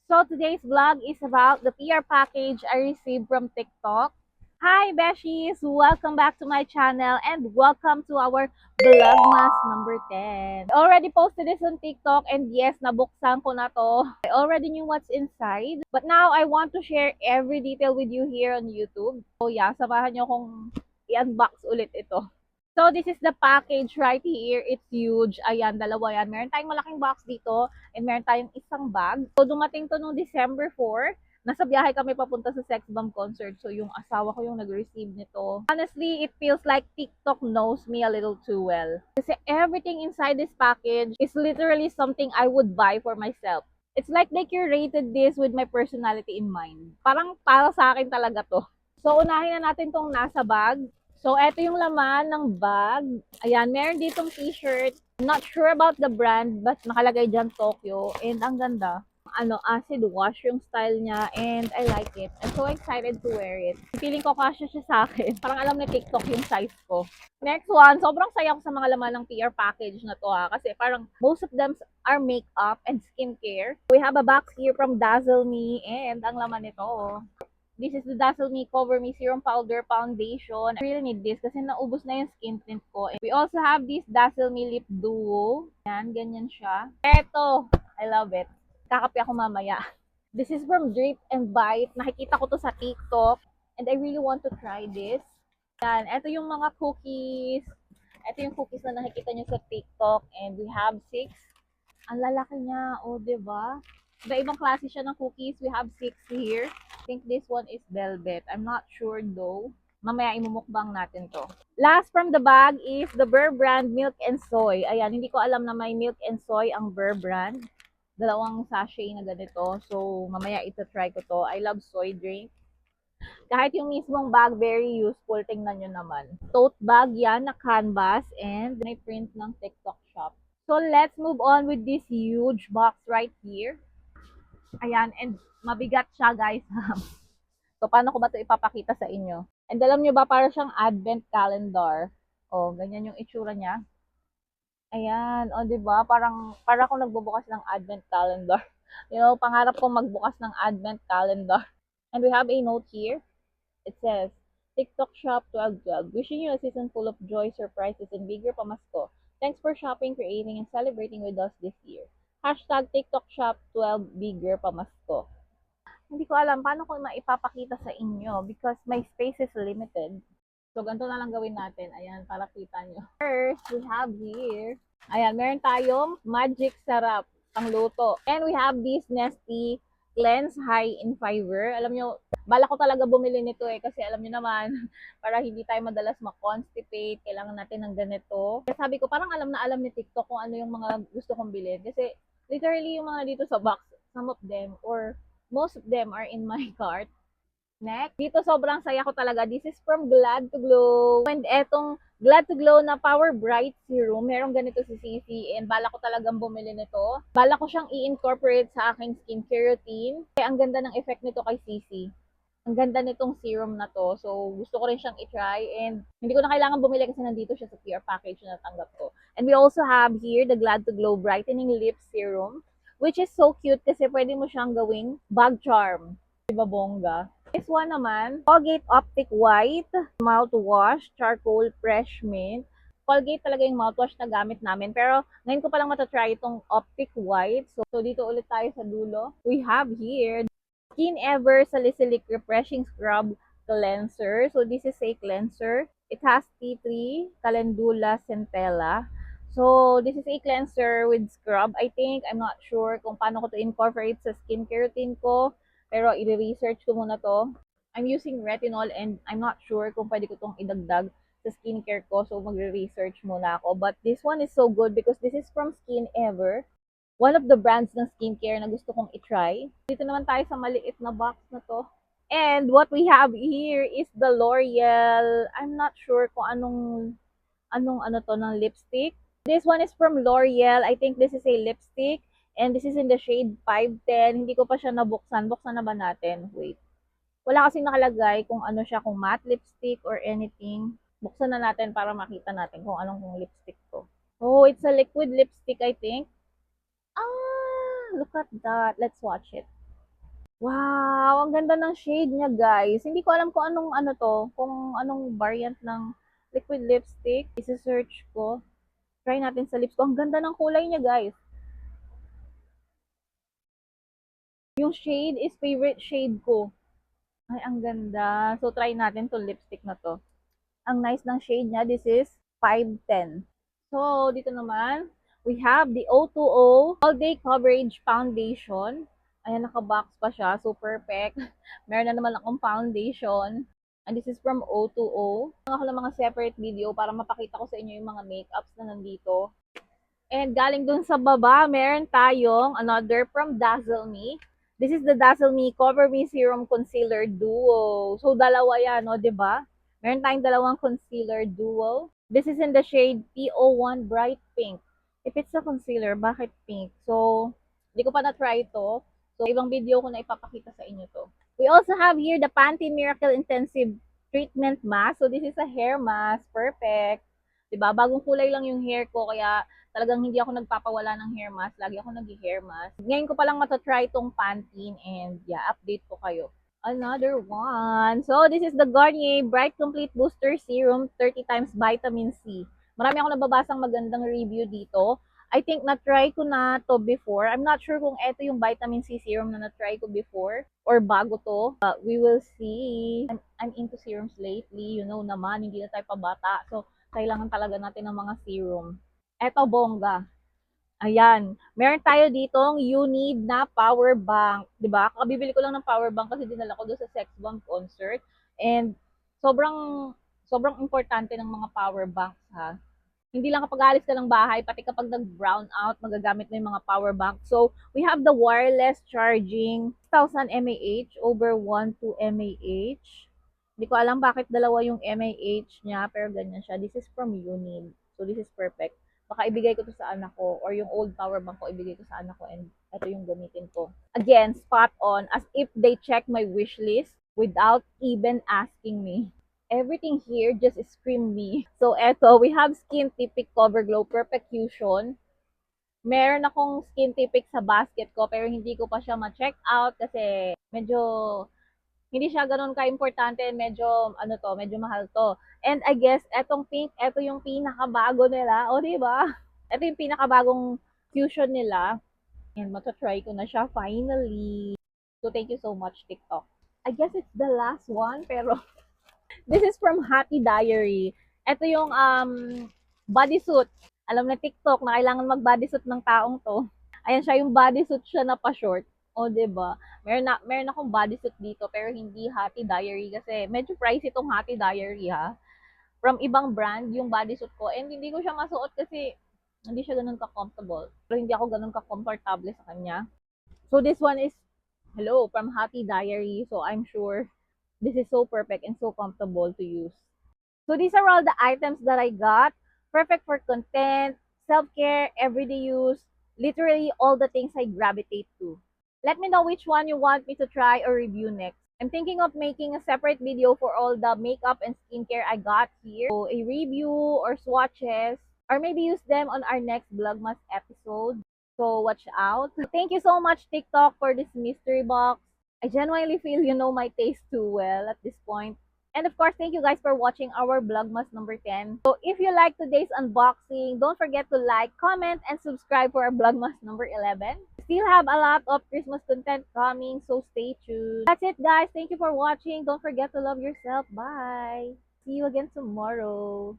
So today's vlog is about the PR package I received from TikTok. Hi Beshies! Welcome back to my channel and welcome to our Vlogmas number 10. I already posted this on TikTok and yes, nabuksan ko na to. I already knew what's inside. But now I want to share every detail with you here on YouTube. So yeah, samahan nyo kung i-unbox ulit ito. So this is the package right here. It's huge. Ayan, dalawa yan. Meron tayong malaking box dito and meron tayong isang bag. So dumating to noong December 4. Nasa biyahe kami papunta sa Sex Bomb concert. So yung asawa ko yung nag-receive nito. Honestly, it feels like TikTok knows me a little too well. Kasi everything inside this package is literally something I would buy for myself. It's like they curated this with my personality in mind. Parang para sa akin talaga to. So unahin na natin tong nasa bag. So, eto yung laman ng bag. Ayan, meron ditong t-shirt. Not sure about the brand, but nakalagay dyan Tokyo. And ang ganda. Acid wash yung style niya. And I like it. I'm so excited to wear it. Feeling ko kasya siya sa akin. Parang alam ni TikTok yung size ko. Next one, sobrang saya ko sa mga laman ng PR package na to ha. Kasi parang most of them are makeup and skincare. We have a box here from Dazzle Me. And ang laman nito, this is the Dazzle Me Cover Me Serum Powder Foundation. I really need this kasi naubos na yung skin tint ko. And we also have this Dazzle Me Lip Duo. Yan, ganyan siya. Eto, I love it. Kakape ako mamaya. This is from Drip and Bite. Nakikita ko to sa TikTok. And I really want to try this. Yan, eto yung mga cookies. Ito yung cookies na nakikita nyo sa TikTok. And we have 6. Ang lalaki niya. O, diba? Iba-ibang klase siya ng cookies. We have 6 here. I think this one is velvet. I'm not sure though. Mamaya imumukbang natin to. Last from the bag is the Burr brand Milk and Soy. Ayan, hindi ko alam na may Milk and Soy ang Burr brand. Dalawang sachet na ganito. So, mamaya ito-try ko to. I love soy drink. Kahit yung mismong bag, very useful. Tingnan nyo naman. Tote bag yan na canvas and may print ng TikTok shop. So, let's move on with this huge box right here. Ayan, and mabigat siya guys. So, paano ko ba ito ipapakita sa inyo? And alam nyo ba, para siyang advent calendar. O, ganyan yung itsura niya. Ayan, o, diba? Para akong nagbubukas ng advent calendar. You know, pangarap kong magbukas ng advent calendar. And we have a note here. It says, TikTok Shop 1212. Wishing you a season full of joy, surprises, and bigger pamasko. Thanks for shopping, creating, and celebrating with us this year. Hashtag TikTok Shop 12 bigger pamasko. Hindi ko alam paano ko maipapakita sa inyo because my space is limited. So, ganito na lang gawin natin. Ayan, para kita nyo. First, we have here, ayan, meron tayong magic sarap pang luto. And we have this Nestea Cleanse High in Fiber. Alam nyo, bala ko talaga bumili nito kasi alam nyo naman, para hindi tayo madalas ma-constipate, kailangan natin ng ganito. Kaya sabi ko, parang alam na alam ni TikTok kung ano yung mga gusto kong bilhin. Kasi literally yung mga dito sa box, some of them or most of them are in my cart. Next, dito sobrang saya ko talaga. This is from Glad to Glow. And etong Glad to Glow na Power Bright Serum, merong ganito si Cici. And bala ko talagang bumili nito. Bala ko siyang i-incorporate sa aking skincare routine. Kaya ang ganda ng effect nito kay Cici. Ang ganda nitong serum na to. So, gusto ko rin siyang i-try. And hindi ko na kailangan bumili kasi nandito siya sa PR package na natanggap ko. And we also have here the Glad to Glow Brightening Lip Serum, which is so cute kasi pwede mo siyang gawing bag charm. Diba bongga? This one naman, Colgate Optic White Mouthwash Charcoal Fresh Mint. Colgate talaga yung mouthwash na gamit namin. Pero ngayon ko palang matatry itong Optic White. So dito ulit tayo sa dulo. We have here Skin Ever Salicylic Refreshing Scrub Cleanser. So this is a cleanser. It has tea tree, calendula, centella. So this is a cleanser with scrub. I think, I'm not sure kung paano ko to incorporate sa skincare routine ko. Pero i-research ko muna to. I'm using retinol and I'm not sure kung pwede ko tong idagdag sa skincare ko. So magre-research muna ako. But this one is so good because this is from Skin Ever. One of the brands ng skincare na gusto kong i-try. Dito naman tayo sa maliit na box na to. And what we have here is the L'Oreal. I'm not sure kung anong ano to ng lipstick. This one is from L'Oreal. I think this is a lipstick. And this is in the shade 510. Hindi ko pa siya nabuksan. Buksan na ba natin? Wait. Wala kasing nakalagay kung ano siya, kung matte lipstick or anything. Buksan na natin para makita natin kung anong lipstick to. Oh, it's a liquid lipstick, I think. Ah, look at that. Let's watch it. Wow, ang ganda ng shade niya, guys. Hindi ko alam kung anong ano 'to, kung anong variant ng liquid lipstick. Ise-search ko. Try natin sa lips ko. Ang ganda ng kulay niya, guys. Yung shade is favorite shade ko. Ay, ang ganda. So, try natin 'tong lipstick na 'to. Ang nice ng shade niya. This is 510. So, dito naman, we have the O2O All Day Coverage Foundation. Ayan, naka-box pa siya. So, perfect. Meron na naman akong foundation. And this is from O2O. Ako ng mga separate video para mapakita ko sa inyo yung mga makeups na nandito. And galing dun sa baba, meron tayong another from Dazzle Me. This is the Dazzle Me Cover Me Serum Concealer Duo. So, dalawa yan, no? 'Di ba? Meron tayong dalawang concealer duo. This is in the shade PO1 Bright Pink. If it's a concealer, bakit pink? So, hindi ko pa na-try ito. So, ibang video ko na ipapakita sa inyo to. We also have here the Pantene Miracle Intensive Treatment Mask. So, this is a hair mask. Perfect. 'Di ba? Bagong kulay lang yung hair ko, kaya talagang hindi ako nagpapawala ng hair mask. Lagi ako nag-hair mask. Ngayon ko pa lang matatry itong Pantene and yeah, update ko kayo. Another one. So, this is the Garnier Bright Complete Booster Serum 30 times Vitamin C. Marami ako nababasang magandang review dito. I think na-try ko na to before. I'm not sure kung ito yung vitamin C serum na na-try ko before or bago to. But we will see. I'm into serums lately. You know naman, hindi na tayo pabata. So, kailangan talaga natin ng mga serum. Eto, bongga. Ayan, meron tayo ditong you need na power bank, 'di ba? Kakabibili ko lang ng power bank kasi dinala ko doon sa Sex Bomb concert and sobrang sobrang importante ng mga power banks ha. Hindi lang kapag alis ka ng bahay, pati kapag nag-brown out, magagamit mo yung mga power bank. So, we have the wireless charging 1000 mAh over 12 mAh. Hindi ko alam bakit dalawa yung mAh niya, pero ganyan siya. This is from Unid. So, this is perfect. Baka ibigay ko to sa anak ko or yung old power bank ko ibigay ko sa anak ko and ito yung gamitin ko. Again, spot on as if they check my wish list without even asking me. Everything here just scream me. So, eto, we have Skin Typic Cover Glow Perfecution. Meron akong Skin Typic sa basket ko, pero hindi ko pa siya ma-check out kasi medyo hindi siya ganoon ka-importante, medyo ano to, medyo mahal to. And I guess etong pink, eto yung pinakabago nila. O, di ba? Ito yung pinakabagong fusion nila. And matatry ko na siya finally. So, thank you so much, TikTok. I guess it's the last one, pero this is from Happy Diary. Ito yung bodysuit. Alam na TikTok na kailangan mag-bodysuit ng taong to. Ayan siya, yung bodysuit siya na pa-short. O, 'di ba? Meron akong bodysuit dito pero hindi Happy Diary kasi medyo pricey itong Happy Diary ha. From ibang brand yung bodysuit ko and hindi ko siya masuot kasi hindi siya ganun ka-comfortable. Pero hindi ako ganun ka-comfortable sa kanya. So this one is hello from Happy Diary. So I'm sure this is so perfect and so comfortable to use. So these are all the items that I got. Perfect for content, self-care, everyday use, literally all the things I gravitate to. Let me know which one you want me to try or review next. I'm thinking of making a separate video for all the makeup and skincare I got here. So a review or swatches, or maybe use them on our next Vlogmas episode. So watch out. Thank you so much, TikTok, for this mystery box. I genuinely feel you know my taste too well at this point. And of course, thank you guys for watching our Vlogmas number 10. So if you like today's unboxing, don't forget to like, comment, and subscribe for our Vlogmas number 11. Still have a lot of Christmas content coming, so stay tuned. That's it, guys. Thank you for watching. Don't forget to love yourself. Bye. See you again tomorrow.